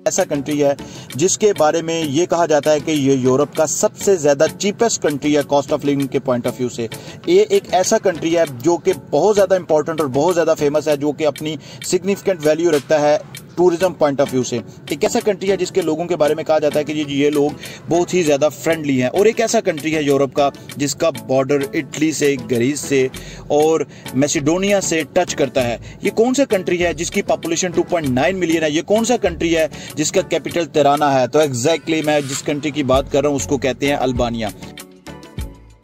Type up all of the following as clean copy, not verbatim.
ऐसा कंट्री है जिसके बारे में ये कहा जाता है कि ये यूरोप का सबसे ज़्यादा चीपेस्ट कंट्री है कॉस्ट ऑफ लिविंग के पॉइंट ऑफ व्यू से। ये एक ऐसा कंट्री है जो कि बहुत ज़्यादा इंपॉर्टेंट और बहुत ज़्यादा फेमस है, जो कि अपनी सिग्निफिकेंट वैल्यू रखता है टूरिज्म पॉइंट ऑफ व्यू से। एक ऐसा कंट्री है जिसके लोगों के बारे में कहा जाता है कि ये लोग बहुत ही ज़्यादा फ्रेंडली हैं, और एक ऐसा कंट्री है यूरोप का जिसका बॉर्डर इटली से, ग्रीस से और मैसिडोनिया से टच करता है। ये कौन सा कंट्री है जिसकी पॉपुलेशन 2.9 मिलियन है? ये कौन सा कंट्री है जिसका कैपिटल तिराना है? तो एग्जैक्टली मैं जिस कंट्री की बात कर रहा हूँ उसको कहते हैं अल्बानिया।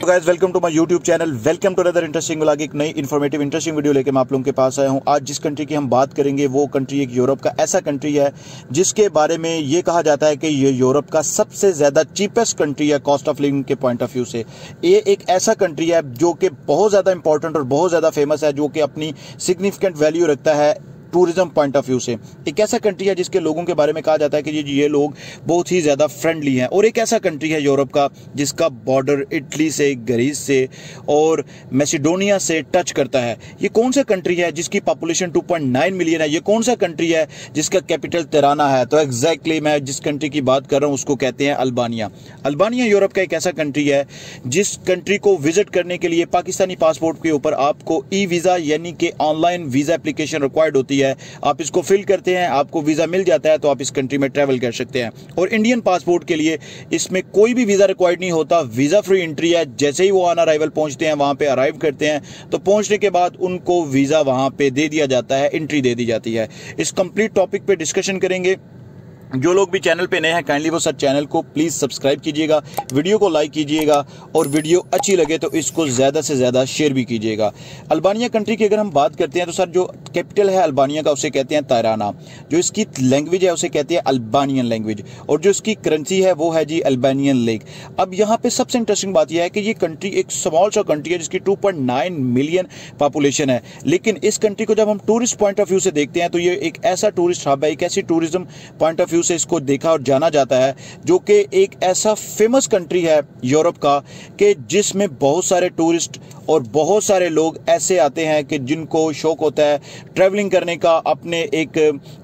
तो guys, welcome to my YouTube channel, welcome to another interesting vlog. एक नई इन्फॉर्मेटिव इंटरेस्टिंग वीडियो लेके मैं आप लोगों के पास आया हूं। आज जिस कंट्री की हम बात करेंगे वो कंट्री एक यूरोप का ऐसा कंट्री है जिसके बारे में ये कहा जाता है कि ये यूरोप का सबसे ज़्यादा चीपेस्ट कंट्री है कॉस्ट ऑफ लिविंग के पॉइंट ऑफ व्यू से। ये एक ऐसा कंट्री है जो कि बहुत ज़्यादा इंपॉर्टेंट और बहुत ज़्यादा फेमस है, जो कि अपनी सिग्निफिकेंट वैल्यू रखता है टूरिज्म पॉइंट ऑफ व्यू से। एक ऐसा कंट्री है जिसके लोगों के बारे में कहा जाता है कि ये लोग बहुत ही ज़्यादा फ्रेंडली हैं, और एक ऐसा कंट्री है यूरोप का जिसका बॉर्डर इटली से, ग्रीस से और मैसिडोनिया से टच करता है। ये कौन सा कंट्री है जिसकी पॉपुलेशन 2.9 मिलियन है? ये कौन सा कंट्री है जिसका कैपिटल तिराना है? तो एग्जैक्टली मैं जिस कंट्री की बात कर रहा हूँ उसको कहते हैं अल्बानिया। अल्बानिया यूरोप का एक ऐसा कंट्री है जिस कंट्री को विजिट करने के लिए पाकिस्तानी पासपोर्ट के ऊपर आपको ई वीज़ा यानी कि ऑनलाइन वीज़ा एप्लीकेशन रिक्वायर्ड होती है। आप इसको फिल करते हैं, आपको वीजा मिल जाता है, तो आप इस कंट्री में ट्रैवल कर सकते हैं। और इंडियन पासपोर्ट के लिए इसमें कोई भी वीजा रिक्वायर्ड नहीं होता, वीजा फ्री एंट्री है। जैसे ही वो ऑन अराइवल पहुंचते हैं, वहां पे अराइव करते हैं, तो पहुंचने के बाद उनको वीजा वहां पे दे दिया जाता है, एंट्री दे दी जाती है। इस कंप्लीट टॉपिक पे डिस्कशन करेंगे। जो लोग भी चैनल पे नए हैं काइंडली वो सर चैनल को प्लीज़ सब्सक्राइब कीजिएगा, वीडियो को लाइक कीजिएगा, और वीडियो अच्छी लगे तो इसको ज़्यादा से ज़्यादा शेयर भी कीजिएगा। अल्बानिया कंट्री की अगर हम बात करते हैं तो सर जो कैपिटल है अल्बानिया का उसे कहते हैं तिराना। जो इसकी लैंग्वेज है उसे कहते हैं अल्बानियन लैंग्वेज, और जो इसकी करेंसी है वो है जी अल्बानियन लेक। अब यहाँ पे सबसे इंटरेस्टिंग बात यह है कि ये कंट्री एक स्मॉल सा कंट्री है जिसकी 2.9 मिलियन पॉपुलेशन है, लेकिन इस कंट्री को जब हम टूरिस्ट पॉइंट ऑफ व्यू से देखते हैं तो ये एक ऐसा टूरिस्ट हब है, एक ऐसी टूरिज्म पॉइंट ऑफ व्यू से इसको देखा और जाना जाता है, जो कि एक ऐसा फेमस कंट्री है यूरोप का कि जिसमें बहुत सारे टूरिस्ट और बहुत सारे लोग ऐसे आते हैं कि जिनको शौक होता है ट्रैवलिंग करने का, अपने एक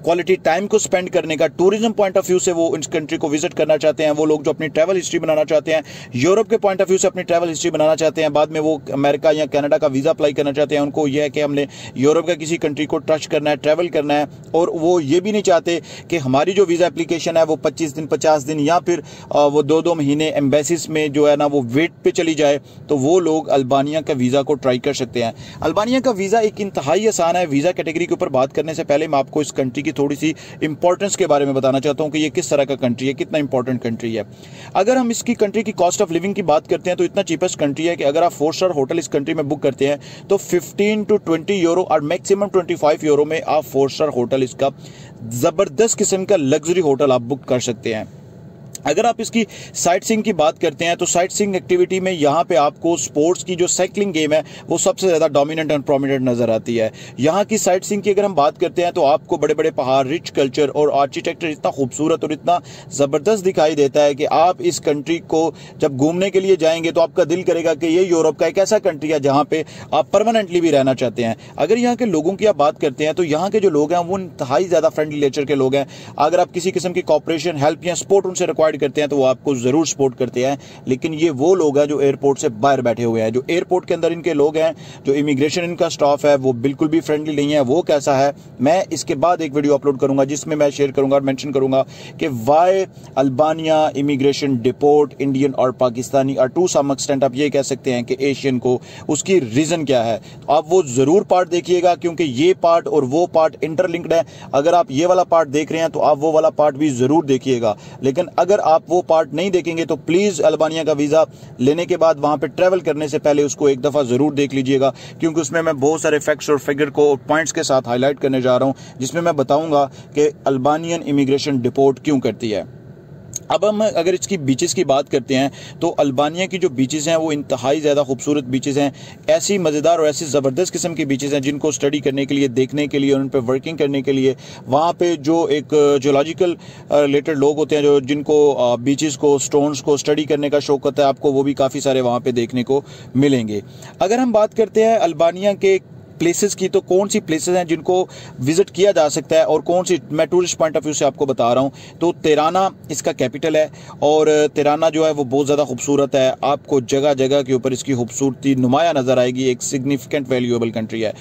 क्वालिटी टाइम को स्पेंड करने का। टूरिज्म पॉइंट ऑफ व्यू से वो इस कंट्री को विजिट करना चाहते हैं। वो लोग जो अपनी ट्रैवल हिस्ट्री बनाना चाहते हैं, यूरोप के पॉइंट ऑफ व्यू से अपनी ट्रैवल हिस्ट्री बनाना चाहते हैं, बाद में वो अमेरिका या कनाडा का वीज़ा अप्लाई करना चाहते हैं। उनको यह है कि हमने यूरोप का किसी कंट्री को टच करना है, ट्रैवल करना है, और वो ये भी नहीं चाहते कि हमारी जो वीज़ा एप्लीकेशन है वो 25 दिन 50 दिन या फिर वो 2-2 महीने एम्बेसीज में जो है ना वो वेट पे चली जाए, तो वो लोग अल्बानिया का वीज़ा को ट्राई कर सकते हैं। अल्बानिया का वीज़ा एक इंतहाई आसान है। वीज़ा कैटेगरी के ऊपर बात करने से पहले मैं आपको इस कंट्री की थोड़ी सी इंपॉर्टेंस के बारे में बताना चाहता हूँ कि ये किस तरह का कंट्री है, कितना इंपॉर्टेंट कंट्री है। अगर हम इसकी कंट्री की कॉस्ट ऑफ लिविंग की बात करते हैं तो इतना चीपेस्ट कंट्री है कि अगर आप 4 स्टार होटल इस कंट्री में बुक करते हैं तो 15 to 20 यूरो और मैक्सिमम 25 यूरो में आप 4 स्टार होटल, इसका जबरदस्त किस्म का लग्जरी होटल आप बुक कर सकते हैं। अगर आप इसकी साइट सीइंग की बात करते हैं तो साइट सीइंग एक्टिविटी में यहाँ पे आपको स्पोर्ट्स की जो साइकिलिंग गेम है वो सबसे ज़्यादा डोमिनेंट और प्रोमिनेंट नज़र आती है। यहाँ की साइट सीइंग की अगर हम बात करते हैं तो आपको बड़े बड़े पहाड़, रिच कल्चर और आर्किटेक्चर इतना खूबसूरत और इतना ज़बरदस्त दिखाई देता है कि आप इस कंट्री को जब घूमने के लिए जाएंगे तो आपका दिल करेगा कि ये यूरोप का एक ऐसा कंट्री है जहाँ पे आप परमानेंटली भी रहना चाहते हैं। अगर यहाँ के लोगों की आप बात करते हैं तो यहाँ के जो लोग हैं वो इंतहाई ज़्यादा फ्रेंडली नेचर के लोग हैं। अगर आप किसी किस्म की कॉपरेशन, हेल्प या सपोर्ट उनसे रिक्वायर्ड करते हैं तो वो आपको जरूर सपोर्ट करते हैं। लेकिन ये वो लोग हैं जो एयरपोर्ट से बाहर बैठे हुए हैं। जो एयरपोर्ट के अंदर इनके लोग हैं, जो इमिग्रेशन इनका स्टाफ है, वो बिल्कुल भी फ्रेंडली नहीं है। वो कैसा है, मैं इसके बाद एक वीडियो अपलोड करूंगा जिसमें मैं शेयर करूंगा और मेंशन करूंगा कि why Albania immigration deport Indian और पाकिस्तानी और टू सम एक्सटेंट आप ये कह सकते हैं कि एशियन को, उसकी रीजन क्या है। आप वो जरूर पार्ट देखिएगा क्योंकि ये पार्ट और वो पार्ट इंटरलिंक्ड है। अगर आप ये वाला पार्ट देख रहे हैं तो आप वो वाला पार्ट भी जरूर देखिएगा। लेकिन अगर आप वो पार्ट नहीं देखेंगे तो प्लीज अल्बानिया का वीजा लेने के बाद वहां पे ट्रैवल करने से पहले उसको एक दफा जरूर देख लीजिएगा, क्योंकि उसमें मैं बहुत सारे फैक्ट्स और फिगर को पॉइंट्स के साथ हाईलाइट करने जा रहा हूं जिसमें मैं बताऊंगा कि अल्बानियन इमिग्रेशन डिपोर्ट क्यों करती है। अब हम अगर इसकी बीचेस की बात करते हैं तो अल्बानिया की जो बीचेस हैं वो इंतहाई ज़्यादा खूबसूरत बीचेस हैं। ऐसी मज़ेदार और ऐसी ज़बरदस्त किस्म की बीचेस हैं जिनको स्टडी करने के लिए, देखने के लिए, उन पर वर्किंग करने के लिए, वहाँ पे जो एक जियोलॉजिकल रिलेटेड लोग होते हैं जो जिनको बीचेस को, स्टोन्स को स्टडी करने का शौक होता है, आपको वो भी काफ़ी सारे वहाँ पर देखने को मिलेंगे। अगर हम बात करते हैं अल्बानिया के प्लेसेस की, तो कौन सी प्लेसेस हैं जिनको विजिट किया जा सकता है और कौन सी, मैं टूरिस्ट पॉइंट ऑफ व्यू से आपको बता रहा हूँ। तो तिराना इसका कैपिटल है और तिराना जो है वो बहुत ज़्यादा खूबसूरत है, आपको जगह जगह के ऊपर इसकी खूबसूरती नुमाया नज़र आएगी, एक सिग्निफिकेंट वैल्यूएबल कंट्री है।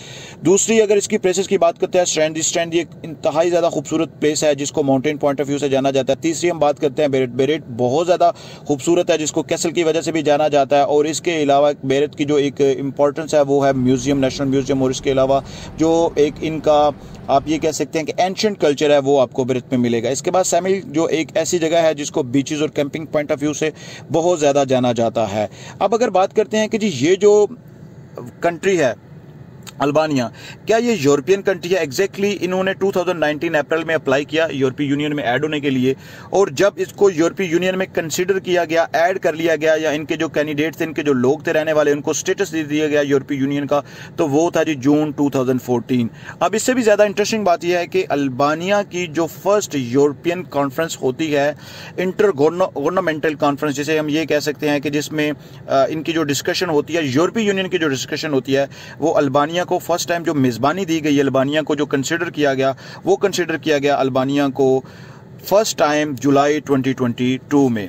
दूसरी अगर इसकी प्लेसेस की बात करते हैं, स्ट्रैंड एक इंतहाई ज़्यादा खूबसूरत प्लेस है जिसको माउंटेन पॉइंट ऑफ व्यू से जाना जाता है। तीसरी हम बात करते हैं बेरेट। बेरेट बहुत ज़्यादा खूबसूरत है जिसको कैसल की वजह से भी जाना जाता है, और इसके अलावा बेरेट की जो एक इंपॉर्टेंस है वो है म्यूजियम, नेशनल म्यूजियम, और इसके अलावा जो एक इनका आप ये कह सकते हैं कि एंशिएंट कल्चर है वो आपको बेरेट में मिलेगा। इसके बाद सैमिल जो एक ऐसी जगह है जिसको बीचेस और कैंपिंग पॉइंट ऑफ व्यू से बहुत ज़्यादा जाना जाता है। अब अगर बात करते हैं कि जी ये जो कंट्री है अल्बानिया, क्या ये यूरोपियन कंट्री है? एग्जैक्टली इन्होंने 2019 अप्रैल में अप्लाई किया यूरोपीय यूनियन में ऐड होने के लिए, और जब इसको यूरोपीय यूनियन में कंसीडर किया गया, ऐड कर लिया गया, या इनके जो कैंडिडेट्स थे, इनके जो लोग थे रहने वाले, उनको स्टेटस दे दिया गया यूरोपीय यूनियन का, तो वो था जी जून 2014। अब इससे भी ज़्यादा इंटरेस्टिंग बात यह है कि अल्बानिया की जो फर्स्ट यूरोपियन कॉन्फ्रेंस होती है, इंटर गवर्नमेंटल कॉन्फ्रेंस जिसे हम ये कह सकते हैं कि जिसमें इनकी जो डिस्कशन होती है, यूरोपीय यूनियन की जो डिस्कशन होती है, वो अल्बानिया को फर्स्ट टाइम जो मेज़बानी दी गई, अल्बानिया को जो कंसीडर किया गया, वो कंसीडर किया गया अल्बानिया को फर्स्ट टाइम जुलाई 2022 में।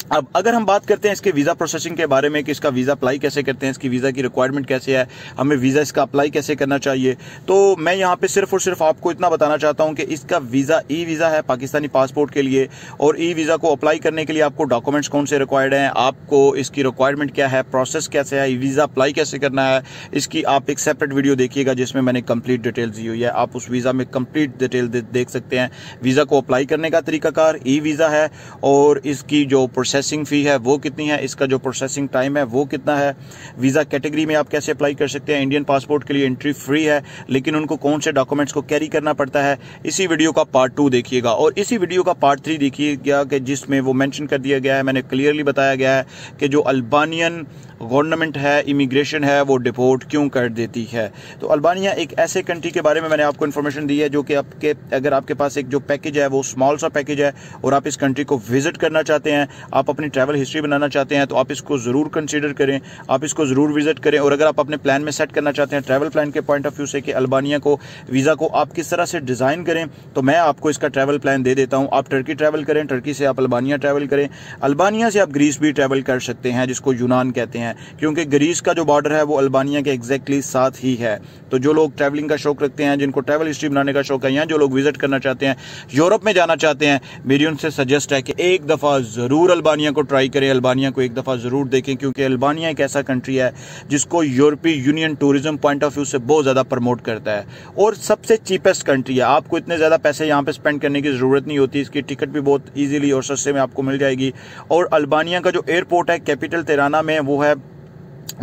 अब अगर हम बात करते हैं इसके वीज़ा प्रोसेसिंग के बारे में कि इसका वीज़ा अप्लाई कैसे करते हैं, इसकी वीज़ा की रिक्वायरमेंट कैसे है, हमें वीज़ा इसका अप्लाई कैसे करना चाहिए, तो मैं यहाँ पे सिर्फ और सिर्फ आपको इतना बताना चाहता हूँ कि इसका वीज़ा ई वीज़ा है पाकिस्तानी पासपोर्ट के लिए, और ई वीज़ा को अप्लाई करने के लिए आपको डॉक्यूमेंट्स कौन से रिक्वायर्ड हैं, आपको इसकी रिक्वायरमेंट क्या है, प्रोसेस कैसे है, ई वीज़ा अप्लाई कैसे करना है, इसकी आप एक सेपरेट वीडियो देखिएगा जिसमें मैंने कंप्लीट डिटेल्स दी हुई है। आप उस वीज़ा में कंप्लीट डिटेल देख सकते हैं। वीज़ा को अप्लाई करने का तरीकाकार ई वीज़ा है, और इसकी जो प्रोसेसिंग फ़ी है वो कितनी है, इसका जो प्रोसेसिंग टाइम है वो कितना है, वीज़ा कैटेगरी में आप कैसे अप्लाई कर सकते हैं। इंडियन पासपोर्ट के लिए एंट्री फ्री है, लेकिन उनको कौन से डॉक्यूमेंट्स को कैरी करना पड़ता है, इसी वीडियो का पार्ट 2 देखिएगा, और इसी वीडियो का पार्ट 3 देखिएगा कि जिसमें वो मेंशन कर दिया गया है, मैंने क्लियरली बताया गया है कि जो अल्बानियन गवर्नमेंट है, इमिग्रेशन है, वो डिपोर्ट क्यों कर देती है। तो अल्बानिया एक ऐसे कंट्री के बारे में मैंने आपको इन्फॉर्मेशन दी है जो कि आपके, अगर आपके पास एक जो पैकेज है वो स्मॉल सा पैकेज है और आप इस कंट्री को विजिट करना चाहते हैं, आप अपनी ट्रैवल हिस्ट्री बनाना चाहते हैं, तो आप इसको ज़रूर कंसीडर करें, आप इसको ज़रूर विजिट करें। और अगर आप अपने प्लान में सेट करना चाहते हैं ट्रैवल प्लान के पॉइंट ऑफ व्यू से कि अल्बानिया को वीज़ा को आप किस तरह से डिज़ाइन करें, तो मैं आपको इसका ट्रैवल प्लान दे देता हूँ। आप टर्की ट्रैवल करें, टर्की से आप अल्बानिया ट्रैवल करें, अल्बानिया से आप ग्रीस भी ट्रैवल कर सकते हैं जिसको यूनान कहते हैं, क्योंकि ग्रीस का जो बॉर्डर है वो अल्बानिया के एग्जैक्टली साथ ही है। तो जो लोग ट्रैवलिंग का शौक रखते हैं, जिनको ट्रैवल हिस्ट्री बनाने का शौक है, या जो लोग विजिट करना चाहते हैं, यूरोप में जाना चाहते हैं, मेरी उनसे सजेस्ट है कि एक दफ़ा ज़रूर अल्बानिया को ट्राई करें, अल्बानिया को एक दफ़ा ज़रूर देखें, क्योंकि अल्बानिया एक ऐसा कंट्री है जिसको यूरोपीय union tourism point of view से बहुत ज़्यादा प्रमोट करता है, और सबसे चीपेस्ट कंट्री है। आपको इतने ज़्यादा पैसे यहाँ पे स्पेंड करने की ज़रूरत नहीं होती, इसकी टिकट भी बहुत ईजिली और सस्ते में आपको मिल जाएगी। और अल्बानिया का जो एयरपोर्ट है कैपिटल तिराना में, वो है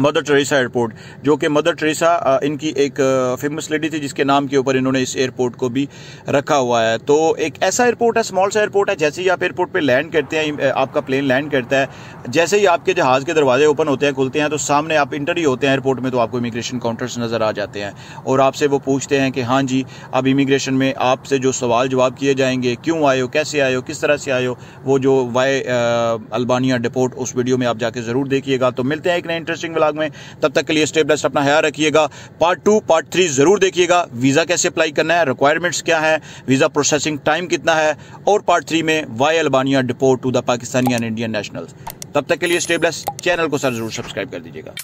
मदर टेरेसा एयरपोर्ट, जो कि मदर टेरेसा इनकी एक फेमस लेडी थी जिसके नाम के ऊपर इन्होंने इस एयरपोर्ट को भी रखा हुआ है। तो एक ऐसा एयरपोर्ट है, स्मॉल सा एयरपोर्ट है, जैसे ही आप एयरपोर्ट पे लैंड करते हैं, आपका प्लेन लैंड करता है, जैसे ही आपके जहाज़ के दरवाजे ओपन होते हैं, खुलते हैं, तो सामने आप इंटर ही होते हैं एयरपोर्ट में, तो आपको इमिग्रेशन काउंटर्स नज़र आ जाते हैं, और आपसे वो पूछते हैं कि हाँ जी, अब इमिग्रेशन में आपसे जो सवाल जवाब किए जाएंगे, क्यों आए हो, कैसे आए हो, किस तरह से आए हो, वो जो वाई अल्बानिया डिपोर्ट, उस वीडियो में आप जाके ज़रूर देखिएगा। तो मिलते हैं एक नए इंटरेस्टिंग व्लॉग में, तब तक के लिए स्टे ब्लेस्ड, अपना ख्याल रखिएगा। पार्ट 2 पार्ट 3 जरूर देखिएगा, वीज़ा कैसे अप्लाई करना है, रिक्वायरमेंट्स क्या है, वीज़ा प्रोसेसिंग टाइम कितना है, और पार्ट 3 में why Albania deport to the Pakistani and Indian nationals. तब तक के लिए स्टे ब्लेस्ड, चैनल को सर जरूर सब्सक्राइब कर दीजिएगा।